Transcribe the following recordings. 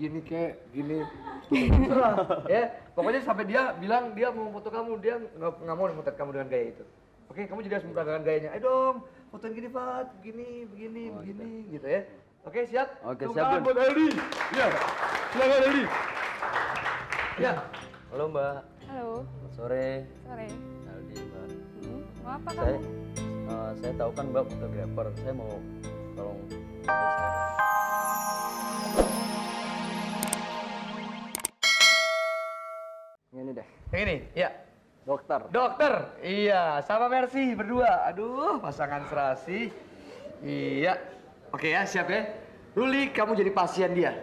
gini kek, gini. Ya, pokoknya sampai dia bilang dia mau foto kamu, dia nggak mau memotret kamu dengan gaya itu. Oke, kamu jadi harus memperagakan gayanya. Ayo dong, fotoin gini Fat, begini, gitu ya. Oke, siap? Oke, Tepuk siap, tangan Gun. buat Aldi. Iya, silakan Aldi. Ya, Halo Mbak, Halo, selamat sore. sore. Aldi Mbak. Mau apa Saya, kamu? saya tahu kan Mbak fotografer. Saya mau tolong. Ini deh, yang ini, ya. dokter. Dokter, iya, sama Mercy berdua. Aduh, pasangan serasi. Iya, oke ya, siap ya. Ruli, kamu jadi pasien dia,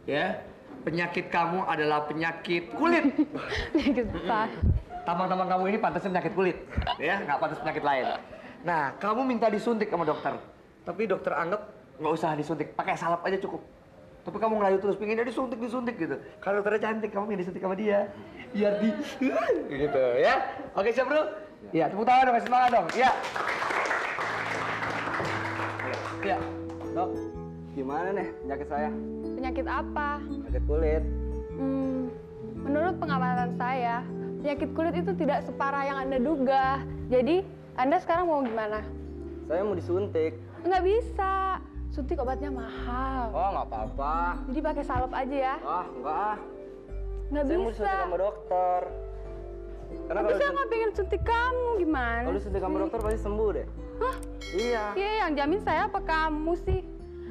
ya. Penyakit kamu adalah penyakit kulit. Getah. Tampang-tampang kamu ini pantasnya penyakit kulit, ya, nggak pantas penyakit lain. Nah, kamu minta disuntik sama dokter, tapi dokter anggap nggak usah disuntik, pakai salep aja cukup. Tapi kamu ngelayu terus, pengennya disuntik gitu. Kalau dokternya cantik, kamu pengen disuntik sama dia, biar di, gitu ya. Oke siap bro? Iya, tepuk tangan dong, kasih semangat dong. Iya. Iya. Dok, gimana nih penyakit saya? Penyakit apa? Penyakit kulit. Menurut pengamatan saya, penyakit kulit itu tidak separah yang Anda duga. Jadi, Anda sekarang mau gimana? Saya mau disuntik. Nggak bisa. Suntik obatnya mahal. Oh, nggak apa-apa. Jadi pakai salep aja ya. Enggak ah. Nggak Saya mau bisa. disuntik sama dokter. Karena Tapi kalau saya nggak pengen suntik kamu, gimana kalau disuntik sama sih? dokter pasti sembuh deh. Hah? Iya. Iya, yang jamin saya apa kamu sih?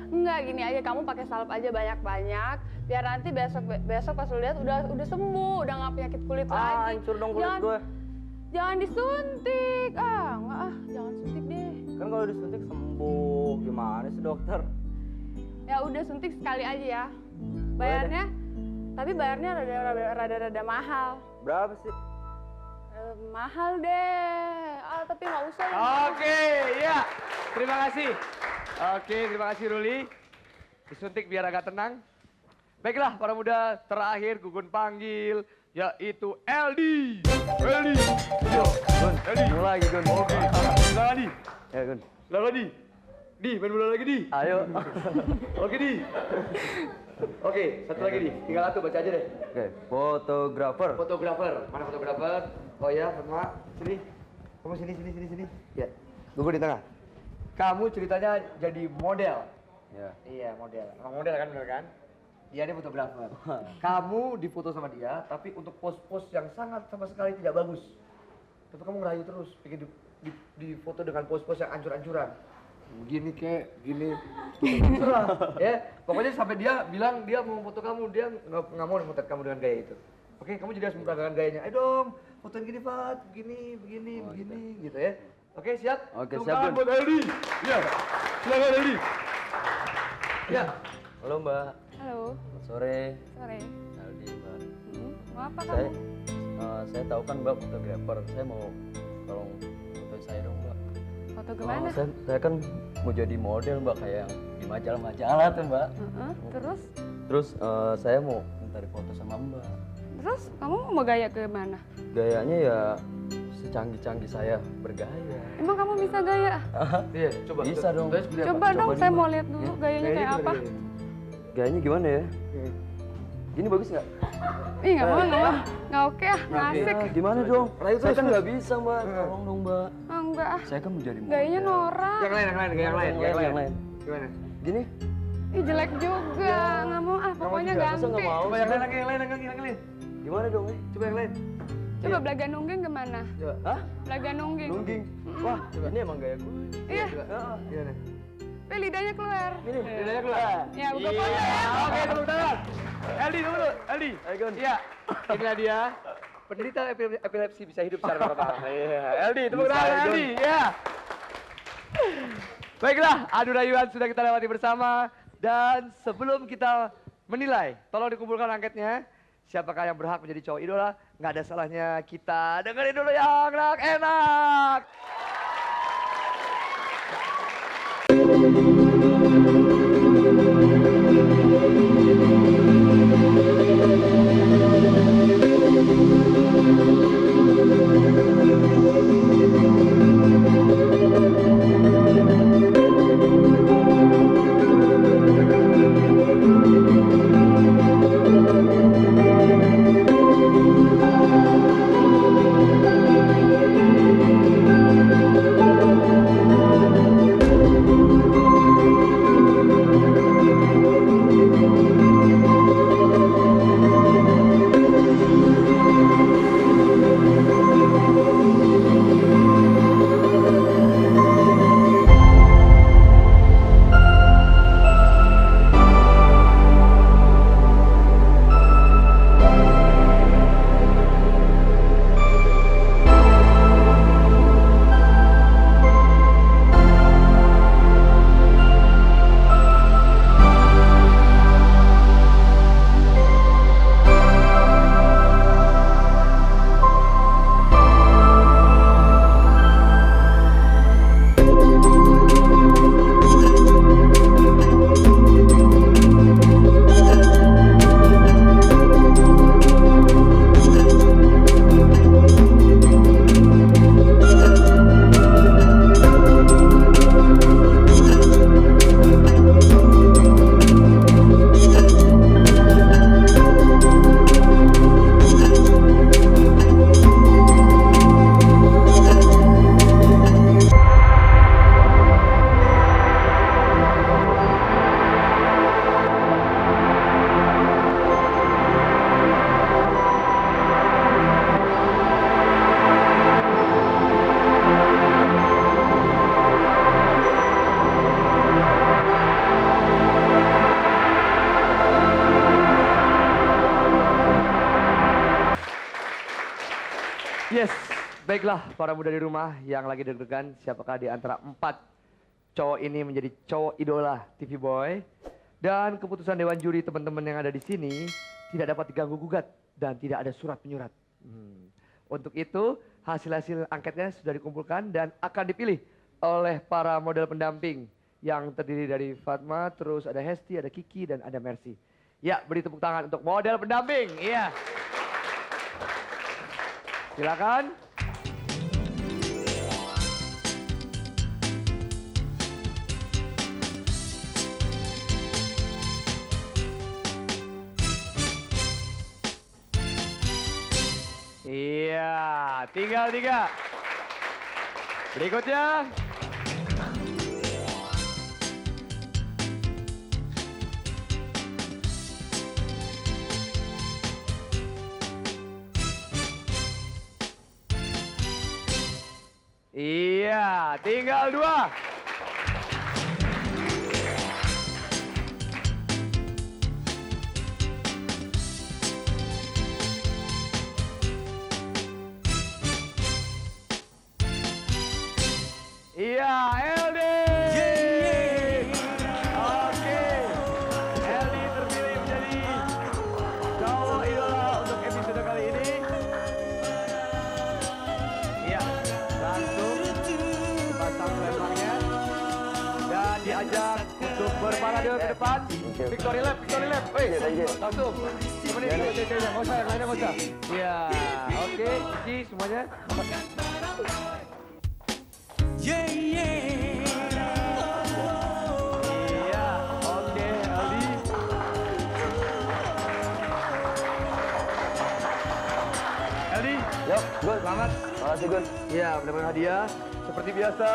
Enggak, gini aja, kamu pakai salep aja banyak-banyak. Biar nanti besok pas lu lihat udah sembuh, udah nggak penyakit kulit lagi. Hancur dong kulit gue. Jangan disuntik. Enggak jangan suntik deh. Kan kalau disuntik sembuh. Gimana sih dokter? Ya udah suntik sekali aja ya. Bayarnya, tapi bayarnya rada mahal. Berapa sih? Mahal deh. Tapi nggak usah ya. Oke, iya. Terima kasih. Oke, terima kasih Ruli. Disuntik biar agak tenang. Baiklah para muda, terakhir Gugun panggil, yaitu Eldi. Eldi. Yo, Gun, Eldi. mulai lagi Gun. Oke, silakan Di. Ya Gun. Silakan Di. Di, main bola lagi Di. Ayo. Oke Di. Oke, satu lagi Di. Tinggal satu, baca aja deh. Oke, fotografer. Fotografer. Mana fotografer? Oh ya, sama. Sini. Kamu sini. Ya. Gugun di tengah. Kamu ceritanya jadi model. Ya. Iya, model. Emang model kan, bener kan? Dia fotografer. Kamu difoto sama dia, tapi untuk pose-pose yang sangat sama sekali tidak bagus. Tapi kamu ngerayu terus, bikin difoto dengan pose-pose yang ancur-ancuran. Gini kek, gini. Ya, pokoknya sampai dia bilang dia mau foto kamu, dia nggak mau memotret kamu dengan gaya itu. Oke, kamu jadi harus memperagakan gayanya. Ayo dong, fotoin gini Fat, begini, gitu ya. Oke, siap? Oke, Tepuk siap, tangan Gun. buat Aldi. Iya, silakan Aldi. Ya, Halo Mbak, Halo, selamat sore. sore. Aldi Mbak. Mau apa Saya, kamu? saya tahu kan Mbak fotografer. Saya mau tolong fotoin saya dong Mbak. Foto kemana? Saya kan mau jadi model Mbak, kayak yang di majalah-majalah tuh Mbak. Terus? Terus saya mau minta difoto sama Mbak. Terus kamu mau gaya ke mana? Gayanya ya secanggih-canggih saya bergaya. Emang kamu bisa gaya? iya, coba. Bisa dong. Terus seperti apa? Coba dong, nih, saya Mbak. mau lihat dulu gayanya kayak apa. Gayanya gimana ya? Gini bagus nggak? Ih, nggak mau. Nggak oke ah, nggak asik. Gimana dong? Rayu Saya terus, kan terus. nggak bisa Mbak. Tolong dong Mbak. Enggak ah, Saya kan mau jadi model. gayanya norak. Yang lain. Gimana? Gini? Ih, jelek juga. Nggak mau ah, pokoknya juga. Masa ganti. nggak mau? Coba yang lain. Gimana dong? Coba yang lain. Coba belaga nungging gimana? Coba. Hah? Belaga nungging. Nungging? Wah, ini emang gaya gue. Iya, Gimana? lidahnya keluar. Ini. Lidahnya keluar. Ya, buka Iya. foto ya. Oke, tepuk tangan. Eldi dulu, Eldi. Ayo, Gun. Iya. Inilah dia. Penderita epilepsi bisa hidup secara normal. Iya. Eldi, tepuk Bisa, tangan Gun. Eldi. Iya. Baiklah, adu rayuan sudah kita lewati bersama. Dan sebelum kita menilai, tolong dikumpulkan angketnya. Siapakah yang berhak menjadi cowok idola? Nggak ada salahnya kita dengerin dulu yang enak-enak. Baiklah, para muda di rumah yang lagi deg-degan, siapakah di antara 4 cowok ini menjadi cowok idola TV Boy? Dan keputusan Dewan Juri teman-teman yang ada di sini tidak dapat diganggu gugat dan tidak ada surat menyurat. Untuk itu, hasil-hasil angketnya sudah dikumpulkan dan akan dipilih oleh para model pendamping yang terdiri dari Fatma, terus ada Hesti, ada Kiki, dan ada Mercy. Ya, beri tepuk tangan untuk model pendamping. Iya. Silakan. Iya, tinggal 3. Berikutnya. Iya, tinggal 2. Iya, LD. Oke, LD terpilih menjadi cowok idola untuk episode kali ini. Iya, langsung dipasang lemparnya dan diajak untuk berparade ke depan. Victory lap, victory lap. Wih, langsung. Temenin dulu, nggak usah, yang lainnya nggak usah. Iya, oke, Cici semuanya. Iya, oke, Aldi. Aldi, Yuk, Gun. selamat. Makasih, Gun. Iya, mendapatkan hadiah. Seperti biasa,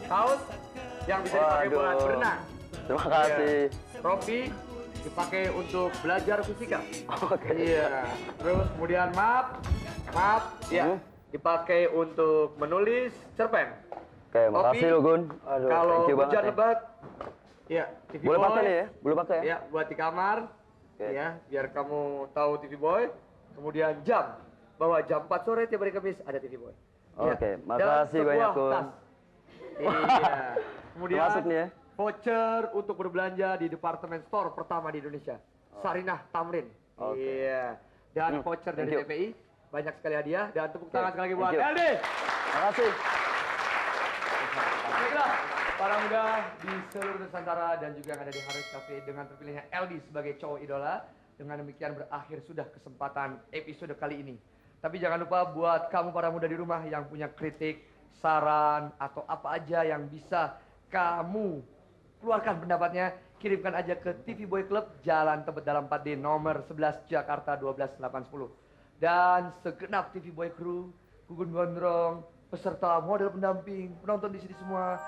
kaos yang bisa dipakai Waduh. buat berenang. Terima kasih. Iya. Trofi dipakai untuk belajar fisika. Oke. Iya. Terus kemudian map, ya, dipakai untuk menulis cerpen. Oke, makasih lo, Gun. Aduh, Kalau thank you banget hujan ya. lebat, ya TV Boleh Boy. pakai nih ya? Boleh pakai ya? Ya, buat di kamar. Oke. Ya, biar kamu tahu TV Boy. Kemudian jam, bahwa jam 4 sore tiap hari Kamis ada TV Boy. Ya. Oke, Dan makasih sebuah banyak, Gun. tas. Iya. Kemudian Termasuk nih ya? voucher untuk berbelanja di departemen store pertama di Indonesia. Sarinah Tamrin. Oke. Iya. Dan voucher dari thank you. TPI. Banyak sekali hadiah dan tepuk Oke, tangan sekali lagi buat thank you. LD. Makasih. Baiklah, para muda di seluruh Nusantara dan juga yang ada di Harris Cafe dengan terpilihnya LD sebagai cowok idola. Dengan demikian berakhir sudah kesempatan episode kali ini. Tapi jangan lupa buat kamu para muda di rumah yang punya kritik, saran, atau apa aja yang bisa kamu keluarkan pendapatnya, kirimkan aja ke TV Boy Club Jalan Tebet Dalam 4D nomor 11 Jakarta 12810. Dan segenap TV Boy Crew, Gugun Gondrong, peserta model pendamping, penonton di sini semua,